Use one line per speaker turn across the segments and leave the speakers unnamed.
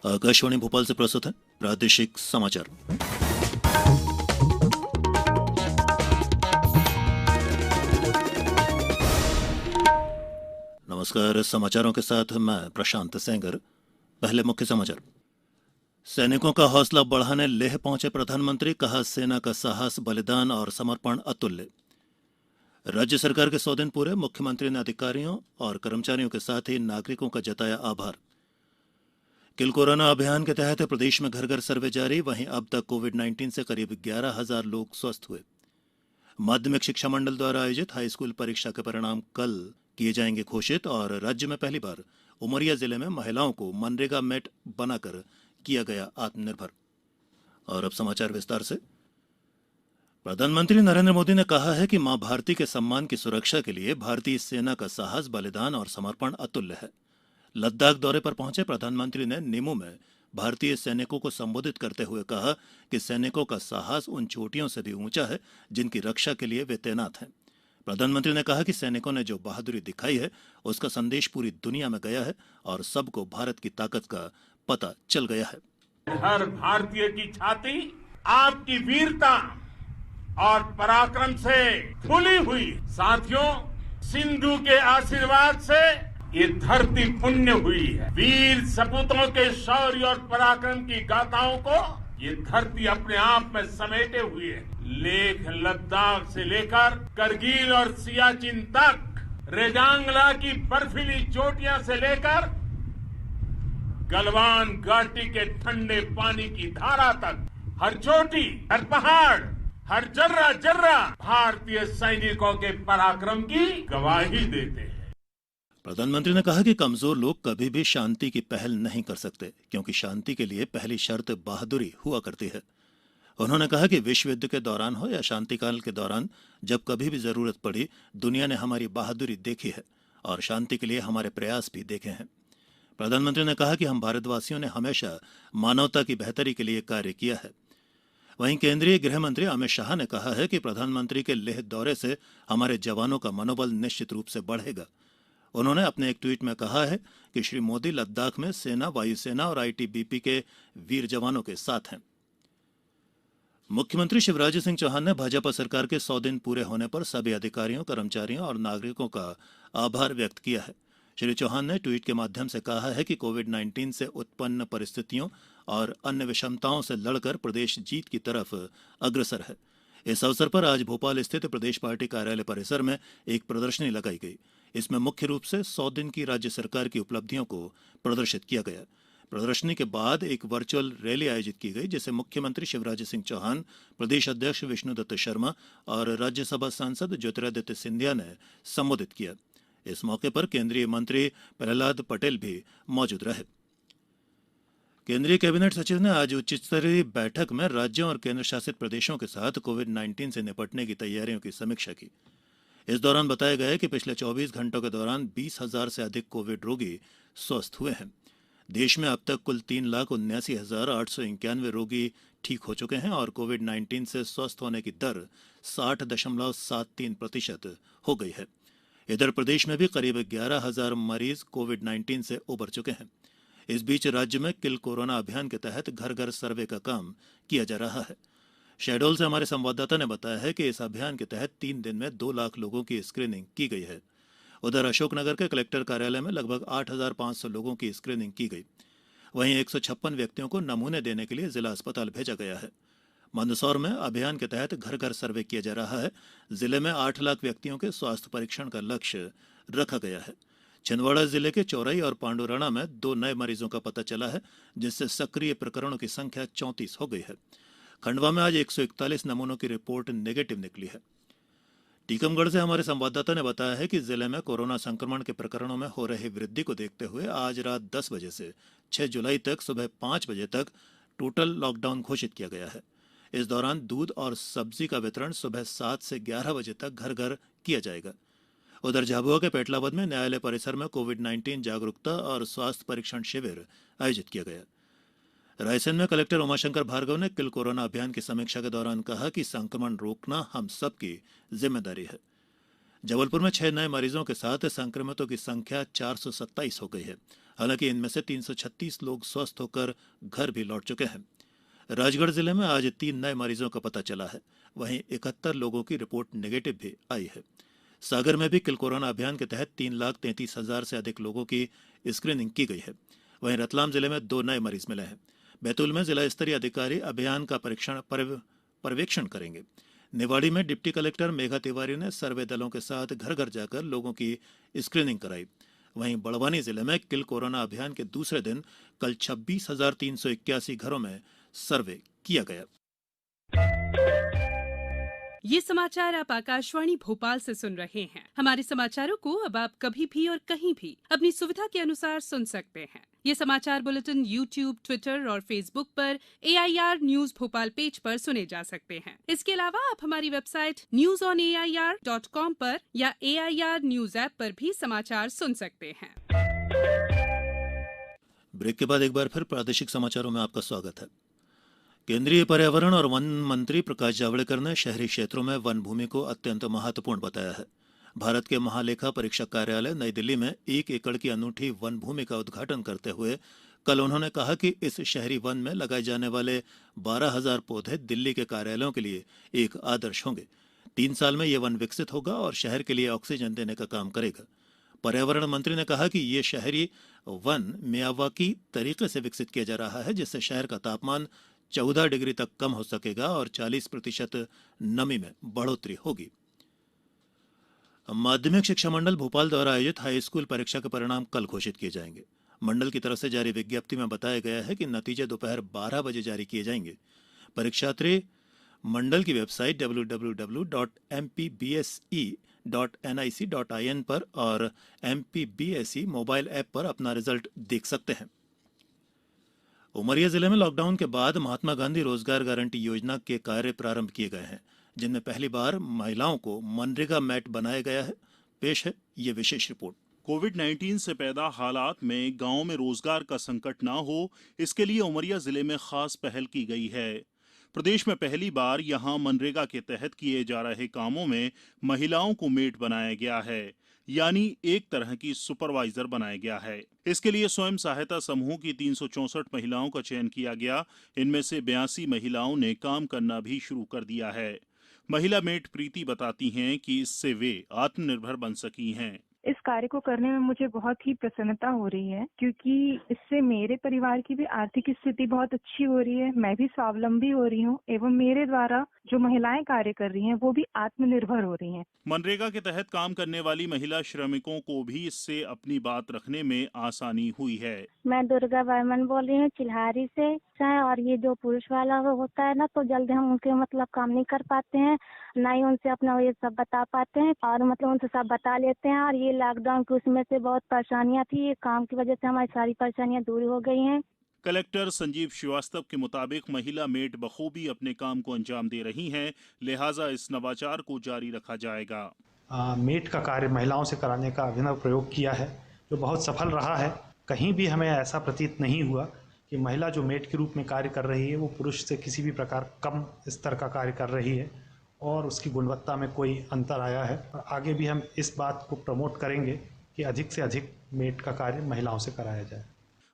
आकाशवाणी भोपाल से प्रस्तुत है प्रादेशिक समाचार। नमस्कार, समाचारों के साथ मैं प्रशांत सेंगर। पहले मुख्य समाचार। सैनिकों का हौसला बढ़ाने लेह पहुंचे प्रधानमंत्री, कहा सेना का साहस, बलिदान और समर्पण अतुल्य। राज्य सरकार के 100 दिन पूरे, मुख्यमंत्री ने अधिकारियों और कर्मचारियों के साथ ही नागरिकों का जताया आभार। किल कोरोना अभियान के तहत प्रदेश में घर घर सर्वे जारी, वहीं अब तक कोविड-19 से करीब 11,000 लोग स्वस्थ हुए। माध्यमिक शिक्षा मंडल द्वारा आयोजित हाईस्कूल परीक्षा के परिणाम कल किए जाएंगे घोषित और राज्य में पहली बार उमरिया जिले में महिलाओं को मनरेगा मेट बनाकर किया गया आत्मनिर्भर। और अब समाचार विस्तार से। प्रधानमंत्री नरेंद्र मोदी ने कहा है कि मां भारती के सम्मान की सुरक्षा के लिए भारतीय सेना का साहस, बलिदान और समर्पण अतुल्य है। लद्दाख दौरे पर पहुंचे प्रधानमंत्री ने निमू में भारतीय सैनिकों को संबोधित करते हुए कहा कि सैनिकों का साहस उन चोटियों से भी ऊंचा है जिनकी रक्षा के लिए वे तैनात हैं। प्रधानमंत्री ने कहा कि सैनिकों ने जो बहादुरी दिखाई है उसका संदेश पूरी दुनिया में गया है और सबको भारत की ताकत का पता चल गया है।
हर भारतीय की छाती आपकी वीरता और पराक्रम से फूली हुई। साथियों, सिंधु के आशीर्वाद से ये धरती पुण्य हुई है। वीर सपूतों के शौर्य और पराक्रम की गाथाओं को ये धरती अपने आप में समेटे हुए है। लेह लद्दाख से लेकर करगिल और सियाचिन तक, रेजांगला की बर्फीली चोटियां से लेकर गलवान घाटी के ठंडे पानी की धारा तक, हर चोटी, हर पहाड़, हर जर्रा जर्रा भारतीय सैनिकों के पराक्रम की गवाही देते हैं।
प्रधानमंत्री ने कहा कि कमजोर लोग कभी भी शांति की पहल नहीं कर सकते, क्योंकि शांति के लिए पहली शर्त बहादुरी हुआ करती है। उन्होंने कहा कि विश्व युद्ध के दौरान हो या शांतिकाल के दौरान, जब कभी भी जरूरत पड़ी, दुनिया ने हमारी बहादुरी देखी है और शांति के लिए हमारे प्रयास भी देखे हैं। प्रधानमंत्री ने कहा कि हम भारतवासियों ने हमेशा मानवता की बेहतरी के लिए कार्य किया है। वहीं केंद्रीय गृह मंत्री अमित शाह ने कहा है कि प्रधानमंत्री के लेह दौरे से हमारे जवानों का मनोबल निश्चित रूप से बढ़ेगा। उन्होंने अपने एक ट्वीट में कहा है कि श्री मोदी लद्दाख में सेना, वायुसेना और आईटीबीपी के वीर जवानों के साथ हैं। मुख्यमंत्री शिवराज सिंह चौहान ने भाजपा सरकार के 100 दिन पूरे होने पर सभी अधिकारियों, कर्मचारियों और नागरिकों का आभार व्यक्त किया है। श्री चौहान ने ट्वीट के माध्यम से कहा है कि कोविड-19 से उत्पन्न परिस्थितियों और अन्य विषमताओं से लड़कर प्रदेश जीत की तरफ अग्रसर है। इस अवसर पर आज भोपाल स्थित प्रदेश पार्टी कार्यालय परिसर में एक प्रदर्शनी लगाई गई। इसमें मुख्य रूप से 100 दिन की राज्य सरकार की उपलब्धियों को प्रदर्शित किया गया। प्रदर्शनी के बाद एक वर्चुअल रैली आयोजित की गई, जिसे मुख्यमंत्री शिवराज सिंह चौहान, प्रदेश अध्यक्ष विष्णुदत्त शर्मा और राज्यसभा सांसद ज्योतिरादित्य सिंधिया ने संबोधित किया। इस मौके पर केंद्रीय मंत्री प्रहलाद पटेल भी मौजूद रहे। केंद्रीय कैबिनेट सचिव ने आज उच्च स्तरीय बैठक में राज्यों और केंद्र शासित प्रदेशों के साथ कोविड-19 से निपटने की तैयारियों की समीक्षा की। इस दौरान बताया गया कि पिछले 24 घंटों के दौरान 20,000 से अधिक कोविड रोगी स्वस्थ हुए हैं। देश में अब तक कुल 3,79,891 रोगी ठीक हो चुके हैं और कोविड-19 से स्वस्थ होने की दर 60.73% हो गई है। इधर प्रदेश में भी करीब 11,000 मरीज कोविड-19 से उबर चुके हैं। इस बीच राज्य में किल कोरोना अभियान के तहत घर घर सर्वे का काम किया जा रहा है। शहडोल से हमारे संवाददाता ने बताया है कि इस अभियान के तहत 3 दिन में 2 लाख लोगों की स्क्रीनिंग की गई है। उधर अशोकनगर के कलेक्टर कार्यालय में लगभग 8,500 लोगों की स्क्रीनिंग की गई। वहीं 156 व्यक्तियों को नमूने देने के लिए जिला अस्पताल भेजा गया है। मंदसौर में अभियान के तहत घर घर सर्वे किया जा रहा है। जिले में 8 लाख व्यक्तियों के स्वास्थ्य परीक्षण का लक्ष्य रखा गया है। छिंदवाड़ा जिले के चौरई और पांडुराना में 2 नए मरीजों का पता चला है, जिससे सक्रिय प्रकरणों की संख्या 34 हो गई है। खंडवा में आज 141 नमूनों की रिपोर्ट नेगेटिव निकली है। टीकमगढ़ से हमारे संवाददाता ने बताया है कि जिले में कोरोना संक्रमण के प्रकरणों में हो रही वृद्धि को देखते हुए आज रात 10 बजे से 6 जुलाई तक सुबह 5 बजे तक टोटल लॉकडाउन घोषित किया गया है। इस दौरान दूध और सब्जी का वितरण सुबह 7 से 11 बजे तक घर घर किया जाएगा। उधर झाबुआ के पेटलावद में न्यायालय परिसर में कोविड-19 जागरूकता और स्वास्थ्य परीक्षण शिविर आयोजित किया गया। रायसेन में कलेक्टर उमाशंकर भार्गव ने किल कोरोना अभियान की समीक्षा के दौरान कहा कि संक्रमण रोकना हम सबकी जिम्मेदारी है। जबलपुर में 6 नए मरीजों के साथ संक्रमितों की संख्या 427 हो गई है। हालांकि इनमें से 336 लोग स्वस्थ होकर घर भी लौट चुके हैं। राजगढ़ जिले में आज 3 नए मरीजों का पता चला है। वहीं 71 लोगों की रिपोर्ट नेगेटिव भी आई है। सागर में भी किल कोरोना अभियान के तहत 3,33,000 से अधिक लोगों की स्क्रीनिंग की गई है। वहीं रतलाम जिले में 2 नए मरीज मिले हैं। बैतूल में जिला स्तरीय अधिकारी अभियान का पर्यवेक्षण करेंगे। निवाड़ी में डिप्टी कलेक्टर मेघा तिवारी ने सर्वे दलों के साथ घर घर जाकर लोगों की स्क्रीनिंग कराई। वहीं बड़वानी जिले में किल कोरोना अभियान के दूसरे दिन कल 26,381 घरों में सर्वे किया गया।
ये समाचार आप आकाशवाणी भोपाल से सुन रहे हैं। हमारे समाचारों को अब आप कभी भी और कहीं भी अपनी सुविधा के अनुसार सुन सकते हैं। ये समाचार बुलेटिन YouTube, ट्विटर और फेसबुक पर AIR न्यूज भोपाल पेज पर सुने जा सकते हैं। इसके अलावा आप हमारी वेबसाइट newsonair.com पर या AIR न्यूज ऐप पर भी समाचार सुन सकते हैं।
ब्रेक के बाद एक बार फिर प्रादेशिक समाचारों में आपका स्वागत है। केंद्रीय पर्यावरण और वन मंत्री प्रकाश जावड़ेकर ने शहरी क्षेत्रों में वन भूमि को अत्यंत महत्वपूर्ण बताया है। भारत के महालेखा परीक्षक कार्यालय नई दिल्ली में 1 एकड़ की अनूठी वन भूमि का उद्घाटन करते हुए कल उन्होंने कहा कि इस शहरी वन में लगाए जाने वाले 12,000 पौधे दिल्ली के कार्यालयों के लिए एक आदर्श होंगे। 3 साल में ये वन विकसित होगा और शहर के लिए ऑक्सीजन देने का काम करेगा। पर्यावरण मंत्री ने कहा कि ये शहरी वन मियावाकी तरीके से विकसित किया जा रहा है, जिससे शहर का तापमान 14 डिग्री तक कम हो सकेगा और 40% नमी में बढ़ोतरी होगी। माध्यमिक शिक्षा मंडल भोपाल द्वारा आयोजित हाई स्कूल परीक्षा के परिणाम कल घोषित किए जाएंगे। मंडल की तरफ से जारी विज्ञप्ति में बताया गया है कि नतीजे दोपहर 12 बजे जारी किए जाएंगे। परीक्षार्थी मंडल की वेबसाइट www.mpbse.nic.in पर और MPBSE मोबाइल ऐप पर अपना रिजल्ट देख सकते हैं। उमरिया जिले में लॉकडाउन के बाद महात्मा गांधी रोजगार गारंटी योजना के कार्य प्रारंभ किए गए हैं, जिनमें पहली बार महिलाओं को मनरेगा मैट बनाया गया है। पेश है ये विशेष रिपोर्ट।
कोविड-19 से पैदा हालात में गांव में रोजगार का संकट ना हो, इसके लिए उमरिया जिले में खास पहल की गई है। प्रदेश में पहली बार यहां मनरेगा के तहत किए जा रहे कामों में महिलाओं को मेट बनाया गया है, यानी एक तरह की सुपरवाइजर बनाया गया है। इसके लिए स्वयं सहायता समूह की 364 महिलाओं का चयन किया गया। इनमें से 82 महिलाओं ने काम करना भी शुरू कर दिया है। महिला मेट प्रीति बताती हैं कि इससे वे आत्मनिर्भर बन सकी हैं।
इस कार्य को करने में मुझे बहुत ही प्रसन्नता हो रही है, क्योंकि इससे मेरे परिवार की भी आर्थिक स्थिति बहुत अच्छी हो रही है। मैं भी स्वावलंबी हो रही हूँ एवं मेरे द्वारा जो महिलाएं कार्य कर रही हैं वो भी आत्मनिर्भर हो रही हैं।
मनरेगा के तहत काम करने वाली महिला श्रमिकों को भी इससे अपनी बात रखने में आसानी हुई है।
मैं दुर्गा बर्मन बोल रही हूँ चिल्हारी से। और ये जो पुरुष वाला होता है ना, तो जल्दी हम उनके मतलब काम नहीं कर पाते हैं, ना ही उनसे अपना ये सब बता पाते हैं, और मतलब उनसे सब बता लेते हैं। और ये लॉकडाउन के उसमें से बहुत परेशानियां थी, ये काम की वजह से हमारी सारी परेशानियां दूर हो गई हैं।
कलेक्टर संजीव श्रीवास्तव के मुताबिक महिला मेट बखूबी अपने काम को अंजाम दे रही हैं, लिहाजा इस नवाचार को जारी रखा जाएगा।
मेट का कार्य महिलाओं से कराने का अभिनव प्रयोग किया है, जो बहुत सफल रहा है। कहीं भी हमें ऐसा प्रतीत नहीं हुआ कि महिला जो मेट के रूप में कार्य कर रही है वो पुरुष से किसी भी प्रकार कम स्तर का कार्य कर रही है और उसकी गुणवत्ता में कोई अंतर आया है। और आगे भी हम इस बात को प्रमोट करेंगे कि अधिक से अधिक मेट का कार्य महिलाओं से कराया जाए।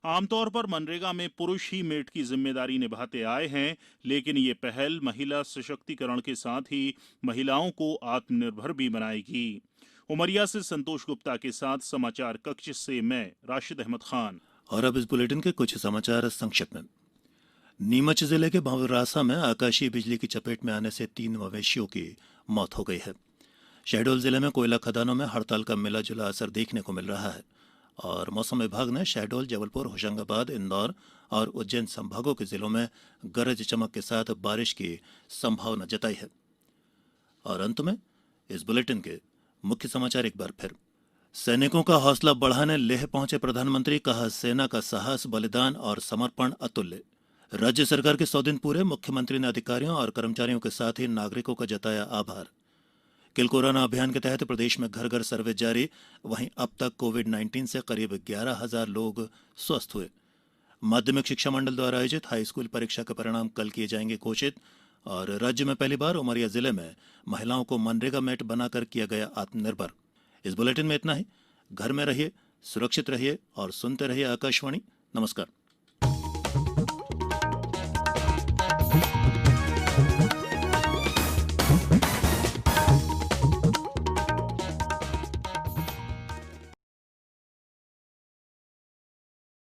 आमतौर पर मनरेगा में पुरुष ही मेट की जिम्मेदारी निभाते आए हैं, लेकिन ये पहल महिला सशक्तिकरण के साथ ही महिलाओं को आत्मनिर्भर भी बनाएगी। उमरिया से संतोष गुप्ता के साथ समाचार कक्ष से मैं राशिद अहमद खान।
और अब इस बुलेटिन के कुछ समाचार संक्षिप्त में। नीमच जिले के भंवरासा में आकाशीय बिजली की चपेट में आने से 3 मवेशियों की मौत हो गई है। शहडोल जिले में कोयला खदानों में हड़ताल का मिला जुला असर देखने को मिल रहा है और मौसम विभाग ने शहडोल, जबलपुर, होशंगाबाद, इंदौर और उज्जैन संभागों के जिलों में गरज चमक के साथ बारिश की संभावना जताई है। और अंत में इस बुलेटिन के मुख्य समाचार एक बार फिर। सैनिकों का हौसला बढ़ाने लेह पहुंचे प्रधानमंत्री, कहा सेना का साहस, बलिदान और समर्पण अतुल्य। राज्य सरकार के 100 दिन पूरे, मुख्यमंत्री ने अधिकारियों और कर्मचारियों के साथ ही नागरिकों का जताया आभार। किल कोरोना अभियान के तहत प्रदेश में घर घर सर्वे जारी, वहीं अब तक कोविड-19 से करीब 11,000 लोग स्वस्थ हुए। माध्यमिक शिक्षा मंडल द्वारा आयोजित हाई स्कूल परीक्षा के परिणाम कल किए जाएंगे घोषित। और राज्य में पहली बार उमरिया जिले में महिलाओं को मनरेगा मैट बनाकर किया गया आत्मनिर्भर। इस बुलेटिन में इतना ही। घर में रहिए, सुरक्षित रहिए और सुनते रहिए आकाशवाणी। नमस्कार।